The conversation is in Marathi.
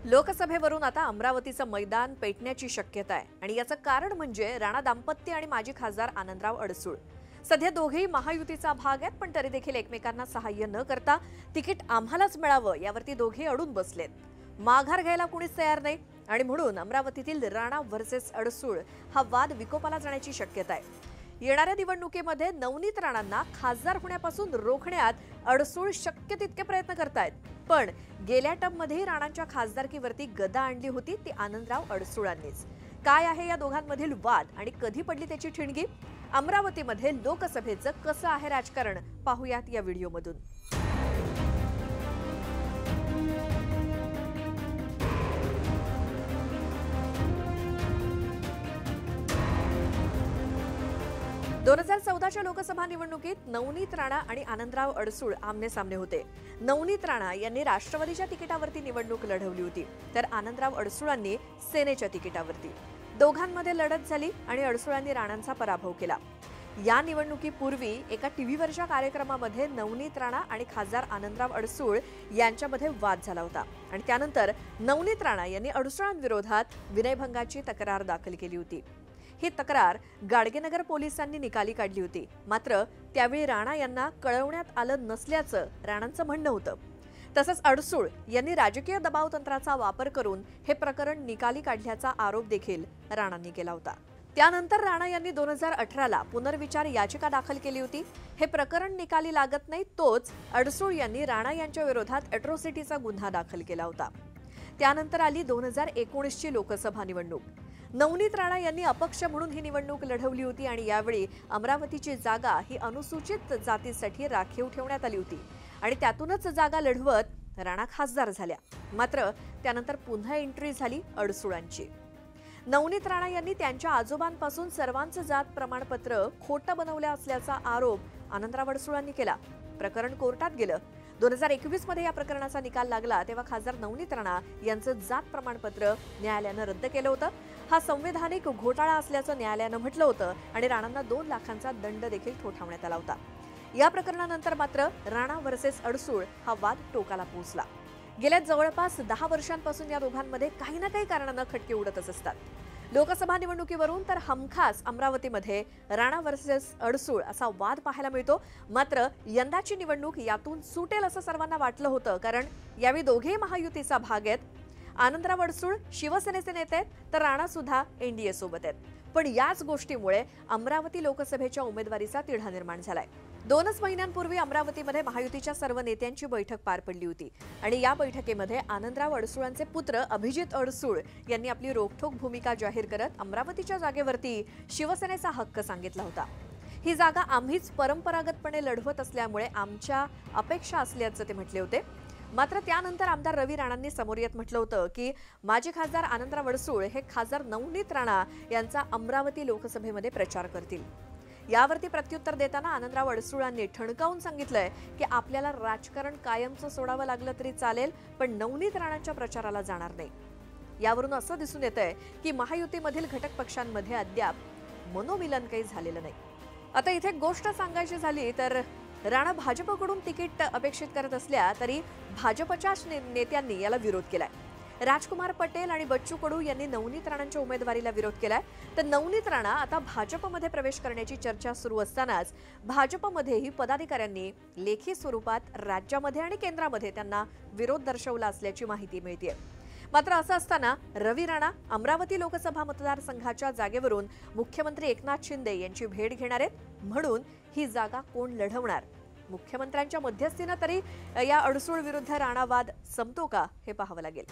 लोकसभेवरून आता अमरावतीचं मैदान पेटण्याची शक्यता आहे आणि याचं कारण म्हणजे राणा दाम्पत्य आणि माजी खासदार आनंदराव अडसूळ। सध्या दोघेही महायुतीचा भाग आहेत, पण तरी देखील एकमेकांना सहाय्य न करता तिकीट आम्हालाच मिळावं यावरती दोघे अडून बसलेत। माघार घ्यायला कुणीच तयार नाही आणि म्हणून अमरावतीतील राणा व्हर्सेस अडसूळ हा वाद विकोपाला जाण्याची शक्यता आहे। येणाऱ्या निवडणुकीमध्ये नवनीत राणांना खासदार होण्यापासून रोखण्यात अडसूळ शक्य तितके प्रयत्न करतायत, पण गेल्या टर्ममध्ये राणांच्या खासदारकीवरती गदा आणली होती ती आनंदराव अडसूळांनीच। काय आहे या दोघांमधील वाद आणि कधी पडली त्याची ठिणगी? अमरावतीमध्ये लोकसभेचं कसं आहे राजकारण पाहूयात या व्हिडिओमधून। 2014च्या लोकसभा निवडणुकीत नवनीत राणा आणि आनंदराव अडसूळ आमने सामने होते। नवनीत राणा यांनी राष्ट्रवादीच्या तिकिटावरती निवडणूक लढवली होती, तर आनंदराव अडसूळांनी सेनेच्या तिकिटावरती। दोघांमध्ये लढत झाली आणि अडसूळांनी राणांचा पराभव केला। या निवडणुकीपूर्वी एका टीव्हीवरच्या कार्यक्रमामध्ये नवनीत राणा आणि खासदार आनंदराव अडसूळ यांच्यामध्ये वाद झाला होता आणि त्यानंतर नवनीत राणा यांनी अडसूळांविरोधात विनयभंगाची तक्रार दाखल केली होती। ही तक्रार गाडगेनगर पोलिसांनी निकाली काढली होती, मात्र त्यावेळी राणा यांना कळवण्यात आलं नसल्याचं राणांचं म्हणणं होतं। तसंच अडसूळ यांनी राजकीय दबाव तंत्राचा वापर करून हे प्रकरण निकाली काढल्याचा आरोप देखील राणांनी केला होता। त्यानंतर राणा यांनी 2018ला पुनर्विचार याचिका दाखल केली होती। हे प्रकरण निकाली लागत नाही तोच अडसूळ यांनी राणा यांच्या विरोधात अॅट्रॉसिटीचा गुन्हा दाखल केला होता। त्यानंतर आली 2019ची लोकसभा निवडणूक। नवनीत राणा यांनी अपक्ष म्हणून ही निवडणूक लढवली होती आणि यावेळी अमरावतीची जागा ही अनुसूचित जातीसाठी राखीव ठेवण्यात आली होती आणि त्यातूनच जागा लढवत राणा खासदार झाल्या। मात्र त्यानंतर पुन्हा एंट्री झाली अडसूळांची। नवनीत राणा यांनी त्यांच्या आजोबांपासून सर्वांचं जात प्रमाणपत्र खोटं बनवलं असल्याचा आरोप आनंदराव अडसूळांनी केला। प्रकरण कोर्टात गेलं। 2021 मध्ये या प्रकरणाचा निकाल लागला तेव्हा खासदार नवनीत राणा यांचं जात प्रमाणपत्र न्यायालयानं रद्द केलं होतं। हा संवैधानिक घोटाळा असल्याचं न्यायालयानं म्हटलं होतं आणि राणांना 2 लाखांचा दंड देखील ठोठावण्यात आला होता। या प्रकरणानंतर मात्र राणा व्हर्सेस अडसूळ हा वाद टोकाला पोहोचला। गेल्या जवळपास 10 वर्षांपासून या दोघांमध्ये काही ना काही कारणानं खटके उडतच असतात। लोकसभा निवडणुकीवरून तर हमखास अमरावतीमध्ये राणा व्हर्सेस अडसूळ असा वाद पाहायला मिळतो। मात्र यंदाची निवडणूक यातून सुटेल असं सर्वांना वाटलं होतं, कारण यावेळी दोघेही महायुतीचा भाग आहेत। आनंदराव अडसूळ शिवसेनेचे नेते आहेत, तर राणा सुद्धा एनडीए सोबत आहेत। पण याच गोष्टीमुळे अमरावती लोकसभेच्या उमेदवारीचा तिढा निर्माण झालाय। 2 महिन्यांपूर्वी अमरावतीमध्ये महायुतीच्या सर्व नेत्यांची बैठक पार पडली होती आणि या बैठकीमध्ये आनंदराव अडसूळांचे पुत्र अभिजित अडसूळ यांनी आपली रोखठोक भूमिका जाहीर करत अमरावतीच्या जागेवरती शिवसेनेचा हक्क सांगितला होता। ही जागा आम्हीच परंपरागतपणे लढवत असल्यामुळे आमच्या अपेक्षा असल्याचं ते म्हटले होते। मात्र त्यानंतर आमदार रवी राणांनी समोर येत म्हटलं होतं की माजी खासदार आनंदराव अडसूळ हे खासदार नवनीत राणा यांचा अमरावती लोकसभेमध्ये प्रचार करतील। यावरती प्रत्युत्तर देताना आनंदराव अडसूळांनी ठणकावून सांगितलंय की आपल्याला राजकारण कायमचं सोडावं लागलं तरी चालेल, पण नवनीत राणांच्या प्रचाराला जाणार नाही। यावरून असं दिसून येतंय की महायुतीमधील घटक पक्षांमध्ये अद्याप मनोमिलन काही झालेलं नाही। आता इथे गोष्ट सांगायची झाली तर राणा भाजपकडून तिकीट अपेक्षित करत असल्या तरी भाजपच्याच नेत्यांनी याला विरोध केलाय। राजकुमार पटेल आणि बच्चू कडू यांनी नवनीत राणांच्या उमेदवारीला विरोध केलाय, तर नवनीत राणा आता भाजपमध्ये प्रवेश करण्याची चर्चा सुरू असतानाच भाजपमध्येही पदाधिकाऱ्यांनी लेखी स्वरूपात राज्यामध्ये आणि केंद्रामध्ये त्यांना विरोध दर्शवला असल्याची माहिती मिळतेय। मात्र असं असताना रवी राणा अमरावती लोकसभा मतदारसंघाच्या जागेवरून मुख्यमंत्री एकनाथ शिंदे यांची भेट घेणार आहेत, म्हणून ही जागा कोण लढवणार? मुख्यमंत्र्यांच्या मध्यस्थीनं तरी या अडसूळ विरुद्ध राणा वाद संपतो का हे पाहावं लागेल।